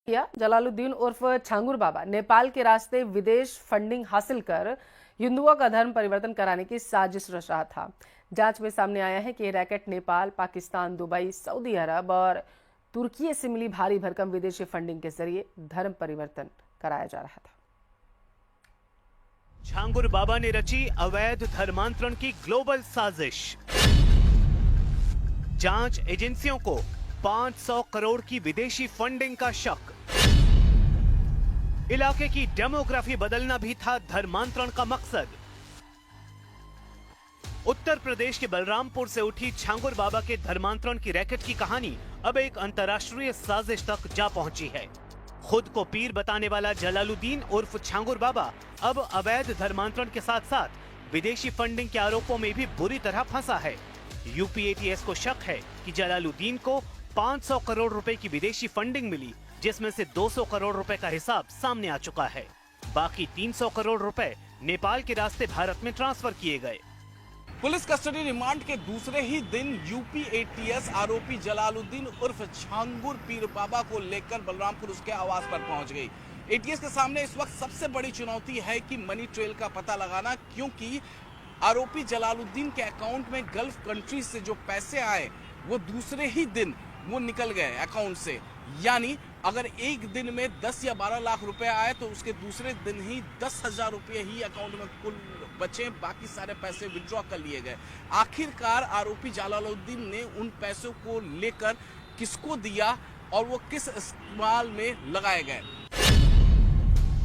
किया। जलालुद्दीन उर्फ छांगुर बाबा नेपाल के रास्ते विदेश फंडिंग हासिल कर हिंदुओं का धर्म परिवर्तन कराने की साजिश रच रहा था। जांच में सामने आया है कि रैकेट नेपाल, पाकिस्तान, दुबई, सऊदी अरब और तुर्की से मिली भारी भरकम विदेशी फंडिंग के जरिए धर्म परिवर्तन कराया जा रहा था। छांगुर बाबा ने रची अवैध धर्मांतरण की ग्लोबल साजिश। जांच एजेंसियों को 500 करोड़ की विदेशी फंडिंग का शक। इलाके की डेमोग्राफी बदलना भी था धर्मांतरण का मकसद। उत्तर प्रदेश के बलरामपुर से उठी छांगुर बाबा के धर्मांतरण की रैकेट की कहानी अब एक अंतर्राष्ट्रीय साजिश तक जा पहुंची है। खुद को पीर बताने वाला जलालुद्दीन उर्फ छांगुर बाबा अब अवैध धर्मांतरण के साथ साथ विदेशी फंडिंग के आरोपों में भी बुरी तरह फंसा है। यूपी एटीएस को शक है कि जलालुद्दीन को 500 करोड़ रुपए की विदेशी फंडिंग मिली, जिसमें से 200 करोड़ रुपए का हिसाब सामने आ चुका है। बाकी 300 करोड़ रुपए नेपाल के रास्ते भारत में ट्रांसफर किए गए। पुलिस कस्टडी रिमांड के दूसरे ही दिन यूपी एटीएस आरोपी जलालुद्दीन उर्फ छांगुर पीर बाबा को लेकर बलरामपुर उसके आवास पर पहुंच गई। एटीएस के सामने इस वक्त सबसे बड़ी चुनौती है कि मनी ट्रेल का पता लगाना, क्योंकि आरोपी जलालुद्दीन के अकाउंट में गल्फ कंट्री से जो पैसे आए वो दूसरे ही दिन वो निकल गए अकाउंट से। यानी अगर एक दिन में 10 या 12 लाख रुपए आए तो उसके दूसरे दिन ही 10,000 रुपये ही अकाउंट में कुल बचे, बाकी सारे पैसे विड्रॉ कर लिए गए। आखिरकार आरोपी जलालुद्दीन ने उन पैसों को लेकर किसको दिया और वो किस इस्तेमाल में लगाए गए।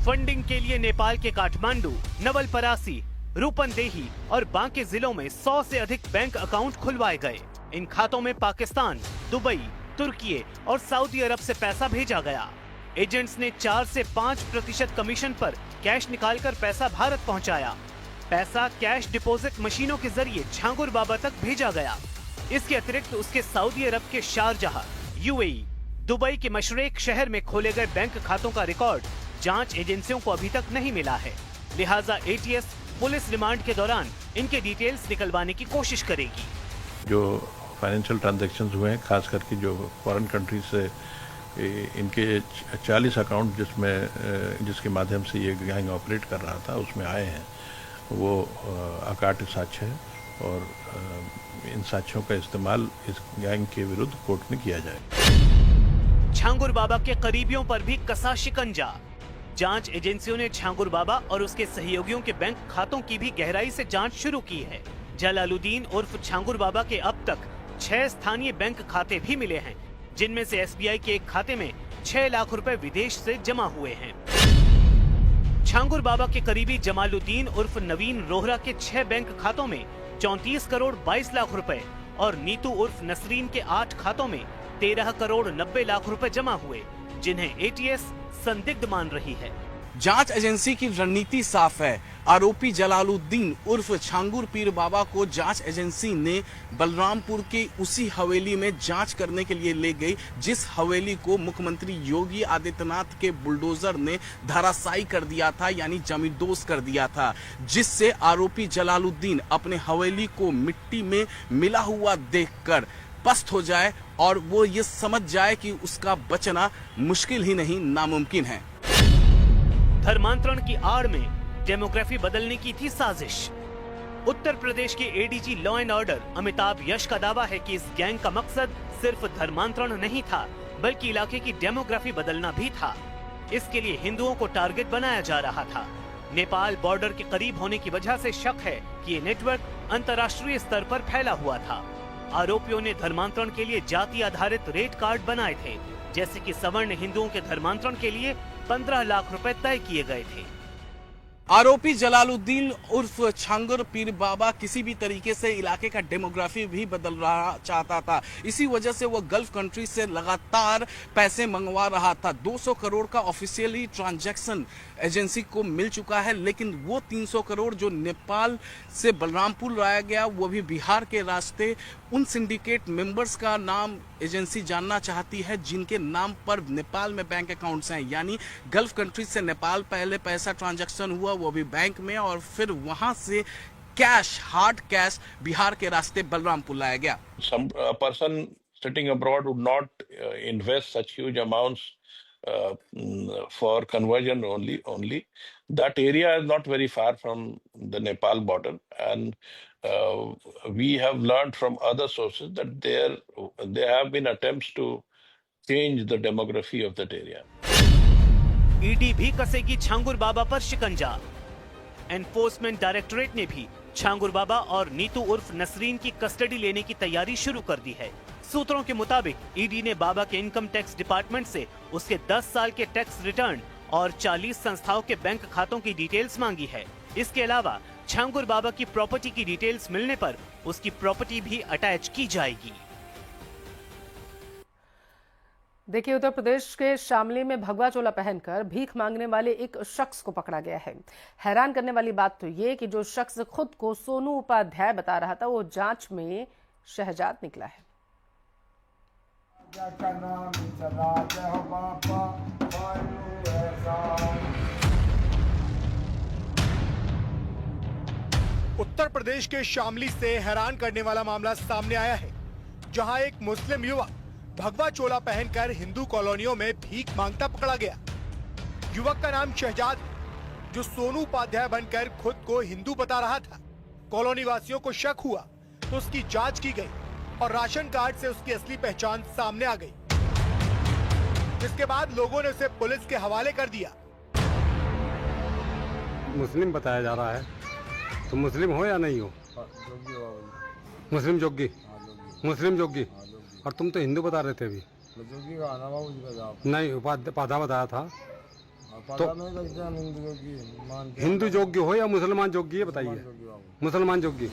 फंडिंग के लिए नेपाल के काठमांडू, नवलपरासी, रूपंदेही और बांके जिलों में 100 से अधिक बैंक अकाउंट खुलवाए गए। इन खातों में पाकिस्तान, दुबई, तुर्की और सऊदी अरब से पैसा भेजा गया। एजेंट्स ने 4 से 5% कमीशन पर कैश निकालकर पैसा भारत पहुंचाया। पैसा कैश डिपॉजिट मशीनों के जरिए छांगुर बाबा तक भेजा गया। इसके अतिरिक्त उसके सऊदी अरब के शारजाह, यूएई, दुबई के मशरेक शहर में खोले गए बैंक खातों का रिकॉर्ड जांच एजेंसियों को अभी तक नहीं मिला है। लिहाजा एटीएस पुलिस रिमांड के दौरान इनके डिटेल्स निकलवाने की कोशिश करेगी। जो फाइनेंशियल ट्रांजैक्शंस हुए हैं, खास करके जो फॉरेन कंट्रीज से इनके 40 अकाउंट जिसके माध्यम से ये गैंग ऑपरेट कर रहा था उसमें आए हैं, वो अकाट साक्ष्य है और इन साक्ष्यों का इस्तेमाल इस गैंग के विरुद्ध कोर्ट में किया जाए। छांगुर बाबा के करीबियों पर भी कसा शिकंजा। जांच एजेंसियों ने छांगुर बाबा और उसके सहयोगियों के बैंक खातों की भी गहराई से जांच शुरू की है। जलालुद्दीन उर्फ छांगुर बाबा के अब तक 6 स्थानीय बैंक खाते भी मिले हैं, जिनमें से एसबीआई के एक खाते में 6 लाख रुपए विदेश से जमा हुए हैं। छांगुर बाबा के करीबी जमालुद्दीन उर्फ नवीन रोहरा के 6 बैंक खातों में 34 करोड़ 22 लाख रुपए और नीतू उर्फ नसरीन के 8 खातों में 13 करोड़ 90 लाख रुपए जमा हुए, जिन्हें एटीएस संदिग्ध मान रही है। जांच एजेंसी की रणनीति साफ है। आरोपी जलालुद्दीन उर्फ छांगुर पीर बाबा को जांच एजेंसी ने बलरामपुर की उसी हवेली में जांच करने के लिए ले गई, जिस हवेली को मुख्यमंत्री योगी आदित्यनाथ के बुलडोजर ने धराशायी कर दिया था, यानी जमींदोज कर दिया था, जिससे आरोपी जलालुद्दीन अपने हवेली को मिट्टी में मिला हुआ देखकर पस्त हो जाए और वो ये समझ जाए कि उसका बचना मुश्किल ही नहीं नामुमकिन है। धर्मांतरण की आड़ में डेमोग्राफी बदलने की थी साजिश। उत्तर प्रदेश के ADG law and order Amitabh Yash का दावा है कि इस गैंग का मकसद सिर्फ धर्मांतरण नहीं था, बल्कि इलाके की डेमोग्राफी बदलना भी था। इसके लिए हिंदुओं को टारगेट बनाया जा रहा था। नेपाल बॉर्डर के करीब होने की वजह से शक है कि ये नेटवर्क अंतर्राष्ट्रीय स्तर पर फैला हुआ था। आरोपियों ने धर्मांतरण के लिए जाति आधारित रेट कार्ड बनाए थे, जैसे कि सवर्ण हिंदुओं के धर्मांतरण के लिए 15 लाख रुपए तय किए गए थे। आरोपी जलालुद्दीन उर्फ छांगुर पीर बाबा किसी भी तरीके से इलाके का डेमोग्राफी भी बदलना चाहता था। इसी वजह से वो गल्फ कंट्री से लगातार पैसे मंगवा रहा था। 200 करोड़ का ऑफिशियली ट्रांजैक्शन एजेंसी को मिल चुका है, लेकिन वो 300 करोड़ जो नेपाल से बलरामपुर लाया गया वो भी बिहार के रास्ते। उन सिंडिकेट मेंबर्स का नाम एजेंसी जानना चाहती है, जिनके नाम पर नेपाल में बैंक अकाउंट्स हैं, यानी गल्फ कंट्री से नेपाल पहले पैसा ट्रांजैक्शन हुआ, वो भी बैंक में, और फिर वहां से कैश, हार्ड कैश बिहार के रास्ते बलरामपुर लाया गया। Some person sitting abroad would not invest such huge amounts for conversion only. That area is not very far from the Nepal border, and we have learned from other sources that there have been attempts to change the demography of that area. ED भी कसेगी छांगुर बाबा पर शिकंजा। Enforcement directorate ने भी छांगुर बाबा और नीतू उर्फ नसरीन की custody लेने की तैयारी शुरू कर दी है। सूत्रों के मुताबिक ईडी ने बाबा के इनकम टैक्स डिपार्टमेंट से उसके 10 साल के टैक्स रिटर्न और 40 संस्थाओं के बैंक खातों की डिटेल्स मांगी है। इसके अलावा छांगुर बाबा की प्रॉपर्टी की डिटेल्स मिलने पर उसकी प्रॉपर्टी भी अटैच की जाएगी। देखिए, उत्तर प्रदेश के शामली में भगवा चोला पहनकर भीख मांगने वाले एक शख्स को पकड़ा गया है। हैरान करने वाली बात तो ये कि जो शख्स खुद को सोनू उपाध्याय बता रहा था, वो जांच में शहजाद निकला है। उत्तर प्रदेश के शामली से हैरान करने वाला मामला सामने आया है, जहां एक मुस्लिम युवक भगवा चोला पहनकर हिंदू कॉलोनियों में भीख मांगता पकड़ा गया। युवक का नाम शहजाद, जो सोनू उपाध्याय बनकर खुद को हिंदू बता रहा था। कॉलोनी वासियों को शक हुआ तो उसकी जांच की गई और राशन कार्ड से उसकी असली पहचान सामने आ गई, जिसके बाद लोगों ने उसे पुलिस के हवाले कर दिया। मुस्लिम बताया जा रहा है, तो मुस्लिम हो या नहीं हो? मुस्लिम जोगी, मुस्लिम जोगी। और तुम तो हिंदू बता रहे थे अभी। नहीं, उपाध्याय बताया था। तो हिंदू जोगी हो या मुसलमान जोगी, ये बताइए। मुसलमान जोगी।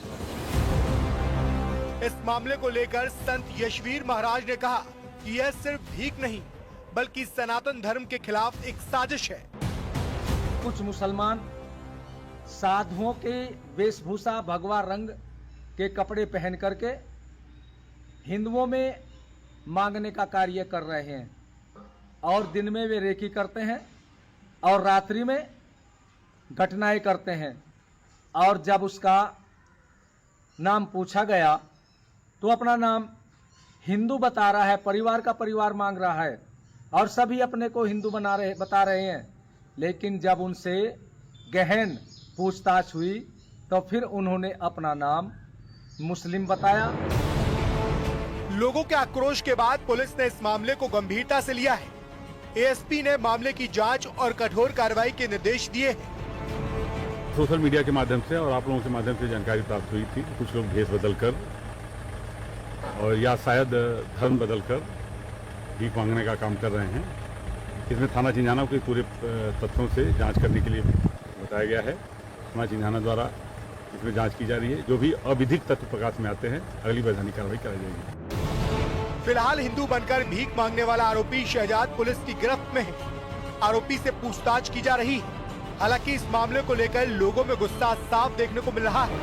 इस मामले को लेकर संत यशवीर महाराज ने कहा कि यह सिर्फ भीख नहीं, बल्कि सनातन धर्म के खिलाफ एक साजिश है। कुछ मुसलमान साधुओं के वेशभूषा भगवा रंग के कपड़े पहन करके हिंदुओं में मांगने का कार्य कर रहे हैं, और दिन में वे रेकी करते हैं और रात्रि में घटनाएं करते हैं। और जब उसका नाम पूछा गया तो अपना नाम हिंदू बता रहा है, परिवार का परिवार मांग रहा है, और सभी अपने को हिंदू बता रहे हैं। लेकिन जब उनसे गहन पूछताछ हुई तो फिर उन्होंने अपना नाम मुस्लिम बताया। लोगों के आक्रोश के बाद पुलिस ने इस मामले को गंभीरता से लिया है। एएसपी ने मामले की जांच और कठोर कार्रवाई के निर्देश दिए हैं। सोशल मीडिया के माध्यम से और आप लोगों के माध्यम से जानकारी प्राप्त हुई थी, कुछ लोग भेष बदलकर और या शायद धर्म बदलकर भीख मांगने का काम कर रहे हैं। इसमें थाना चिंझाना के पूरे तथ्यों से जांच करने के लिए बताया गया है। थाना चिंझाना द्वारा इसमें जांच की जा रही है। जो भी अविधिक तथ्य प्रकाश में आते हैं, अगली वैधानिक कार्रवाई कराई जाएगी। फिलहाल हिंदू बनकर भीख मांगने वाला आरोपी शहजाद पुलिस की गिरफ्त में है। आरोपी से पूछताछ की जा रही है। हालांकि इस मामले को लेकर लोगों में गुस्सा साफ देखने को मिल रहा है।